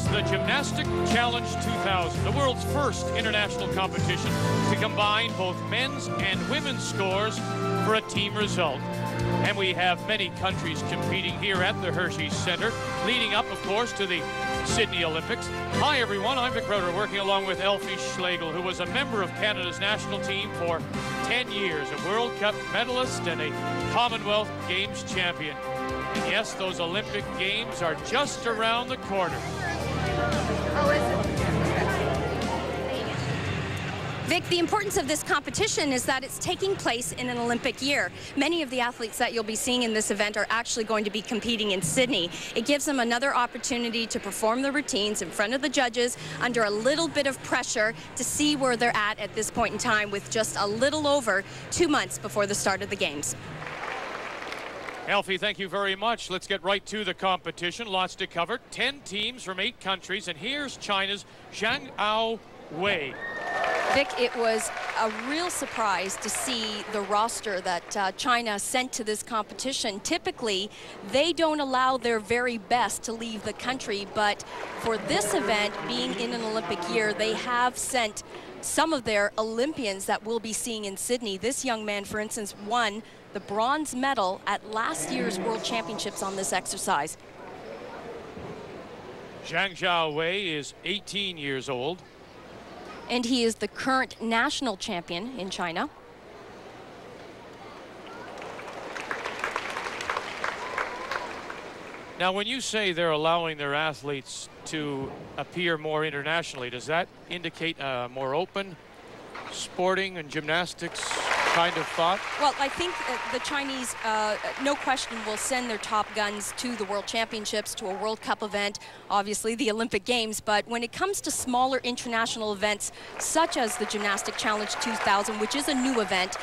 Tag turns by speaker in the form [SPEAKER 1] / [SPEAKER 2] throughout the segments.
[SPEAKER 1] It's the Gymnastics Challenge 2000, the world's first international competition to combine both men's and women's scores for a team result. And we have many countries competing here at the Hershey Center, leading up, of course, to the Sydney Olympics. Hi, everyone. I'm Vic Rauter, working along with Elfie Schlegel, who was a member of Canada's national team for 10 years, a World Cup medalist and a Commonwealth Games champion. And yes, those Olympic Games are just around the corner.
[SPEAKER 2] Oh, is it? Vic, the importance of this competition is that it's taking place in an Olympic year. Many of the athletes that you'll be seeing in this event are actually going to be competing in Sydney. It gives them another opportunity to perform the routines in front of the judges under a little bit of pressure to see where they're at this point in time, with just a little over 2 months before the start of the Games.
[SPEAKER 1] Elfie, thank you very much. Let's get right to the competition. Lots to cover. 10 teams from 8 countries, and here's China's Aowei.
[SPEAKER 2] Vic, it was a real surprise to see the roster that China sent to this competition. Typically, they don't allow their very best to leave the country, but for this event, being in an Olympic year, they have sent some of their Olympians that we'll be seeing in Sydney. This young man, for instance, won the bronze medal at last year's World Championships on this exercise.
[SPEAKER 1] Aowei is 18 years old.
[SPEAKER 2] And he is the current national champion in China.
[SPEAKER 1] Now, when you say they're allowing their athletes to appear more internationally, does that indicate a more open sporting and gymnastics kind of thought?
[SPEAKER 2] Well, I think the Chinese, no question, will send their top guns to the World Championships, to a World Cup event, obviously the Olympic Games. But when it comes to smaller international events, such as the Gymnastics Challenge 2000, which is a new event,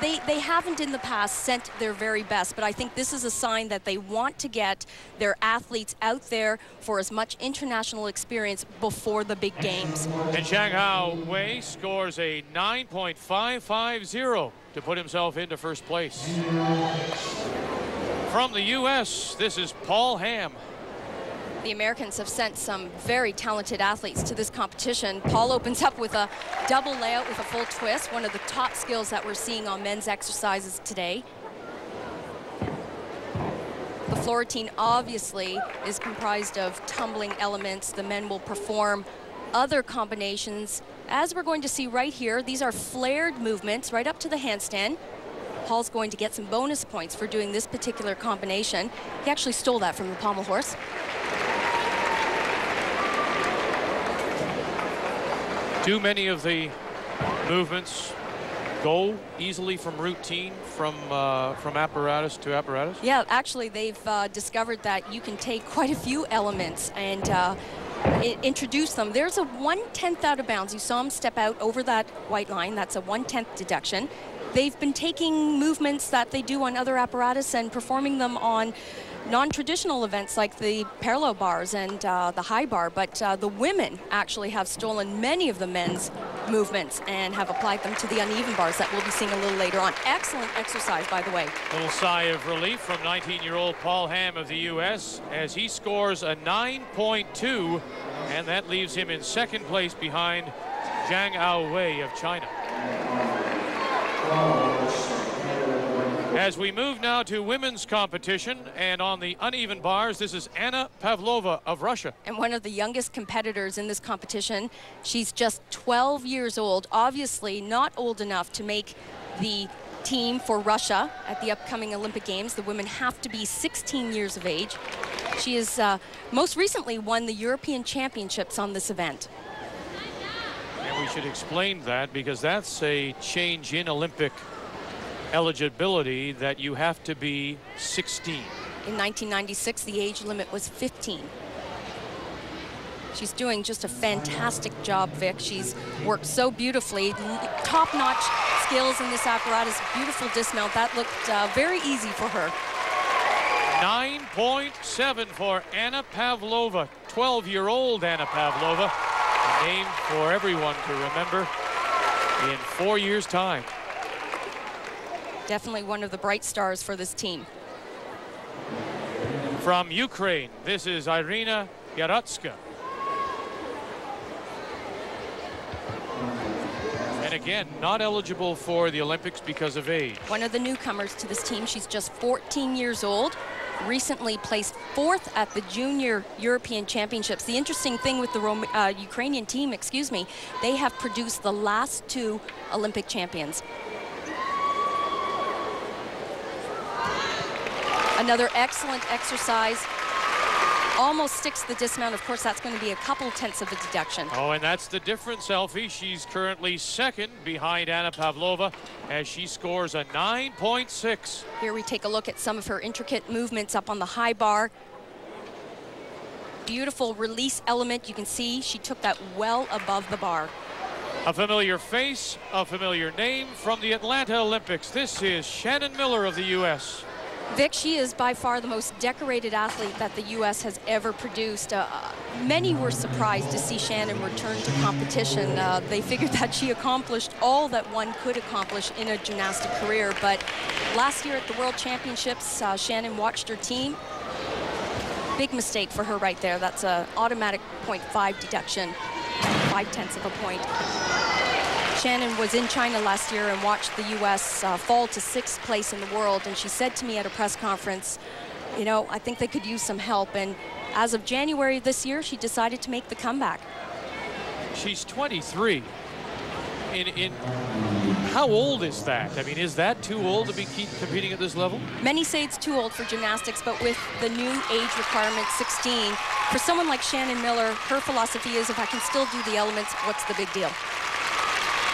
[SPEAKER 2] they haven't in the past sent their very best. But I think this is a sign that they want to get their athletes out there for as much international experience before the big games.
[SPEAKER 1] And Aowei scores a 9.550 to put himself into first place. From the U.S., this is Hamm.
[SPEAKER 2] The Americans have sent some very talented athletes to this competition. Paul opens up with a double layout with a full twist, one of the top skills that we're seeing on men's exercises today. The floor routine obviously is comprised of tumbling elements. The men will perform other combinations, as we're going to see right here. These are flared movements right up to the handstand. Paul's going to get some bonus points for doing this particular combination. He actually stole that from the pommel horse.
[SPEAKER 1] Do many of the movements go easily from routine, from apparatus to apparatus?
[SPEAKER 2] Yeah, actually they've discovered that you can take quite a few elements and introduce them. There's a 1/10 out of bounds. You saw him step out over that white line. That's a 1/10 deduction. They've been taking movements that they do on other apparatus and performing them on non-traditional events like the parallel bars and the high bar, but the women actually have stolen many of the men's movements and have applied them to the uneven bars that we'll be seeing a little later on. Excellent exercise, by the way.
[SPEAKER 1] Little sigh of relief from 19-year-old Hamm of the U.S. as he scores a 9.2, and that leaves him in second place behind Aowei of China. As we move now to women's competition, and on the uneven bars, this is Pavlova of Russia.
[SPEAKER 2] And one of the youngest competitors in this competition. She's just 12 years old, obviously not old enough to make the team for Russia at the upcoming Olympic Games. The women have to be 16 years of age. She has most recently won the European Championships on this event.
[SPEAKER 1] And we should explain that, because that's a change in Olympic eligibility, that you have to be 16.
[SPEAKER 2] In 1996, the age limit was 15. She's doing just a fantastic job, Vic. She's worked so beautifully. Top-notch skills in this apparatus. Beautiful dismount. That looked very easy for her.
[SPEAKER 1] 9.7 for Pavlova. 12-year-old Pavlova. A name for everyone to remember in 4 years' time.
[SPEAKER 2] Definitely one of the bright stars for this team.
[SPEAKER 1] From Ukraine, this is Irina Yarotska. And again, not eligible for the Olympics because of age.
[SPEAKER 2] One of the newcomers to this team. She's just 14 years old. Recently placed 4th at the Junior European Championships. The interesting thing with the Ukrainian team, they have produced the last 2 Olympic champions. Another excellent exercise. Almost sticks the dismount. Of course, that's going to be a couple tenths of a deduction.
[SPEAKER 1] Oh, and that's the difference, Alfie. She's currently 2nd behind Anna Pavlova as she scores a 9.6.
[SPEAKER 2] Here we take a look at some of her intricate movements up on the high bar. Beautiful release element. You can see she took that well above the bar.
[SPEAKER 1] A familiar face, a familiar name from the Atlanta Olympics. This is Shannon Miller of the U.S.
[SPEAKER 2] Vic, she is by far the most decorated athlete that the U.S. has ever produced. Many were surprised to see Shannon return to competition. They figured that she accomplished all that one could accomplish in a gymnastic career. But last year at the World Championships, Shannon watched her team. Big mistake for her right there. That's an automatic 0.5 deduction, 0.5 of a point. Shannon was in China last year and watched the U.S. fall to 6th place in the world, and she said to me at a press conference, you know, I think they could use some help. And as of January this year, she decided to make the comeback.
[SPEAKER 1] She's 23. How old is that? I mean, is that too old to be competing at this level?
[SPEAKER 2] Many say it's too old for gymnastics, but with the new age requirement, 16, for someone like Shannon Miller, her philosophy is if I can still do the elements, what's the big deal?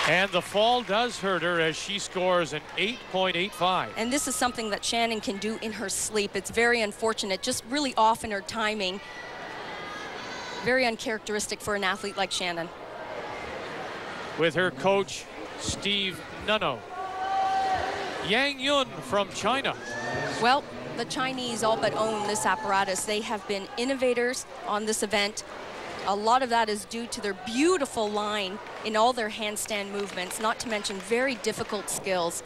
[SPEAKER 1] And the fall does hurt her as she scores an 8.85.
[SPEAKER 2] And this is something that Shannon can do in her sleep. It's very unfortunate, just really off in her timing. Very uncharacteristic for an athlete like Shannon.
[SPEAKER 1] With her coach, Steve Nunno. Yang Yun from China.
[SPEAKER 2] Well, the Chinese all but own this apparatus. They have been innovators on this event. A lot of that is due to their beautiful line in all their handstand movements, not to mention very difficult skills.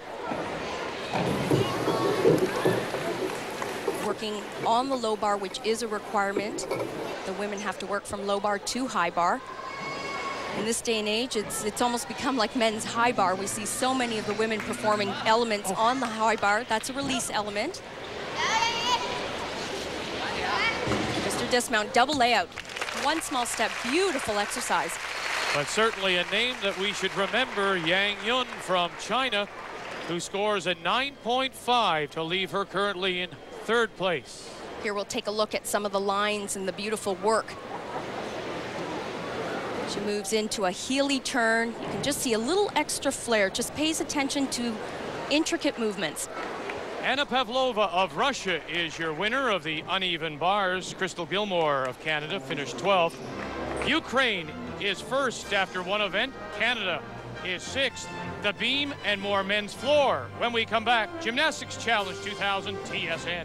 [SPEAKER 2] Working on the low bar, which is a requirement. The women have to work from low bar to high bar. In this day and age, it's almost become like men's high bar. We see so many of the women performing elements on the high bar. That's a release element. Mr. Dismount, double layout. One small step, beautiful exercise.
[SPEAKER 1] But certainly a name that we should remember, Yang Yun from China, who scores a 9.5 to leave her currently in 3rd place.
[SPEAKER 2] Here we'll take a look at some of the lines and the beautiful work. She moves into a heely turn. You can just see a little extra flair, just pays attention to intricate movements.
[SPEAKER 1] Anna Pavlova of Russia is your winner of the uneven bars. Crystal Gilmore of Canada finished 12th. Ukraine is 1st after one event. Canada is 6th. The beam and more men's floor. When we come back, Gymnastics Challenge 2000 TSN.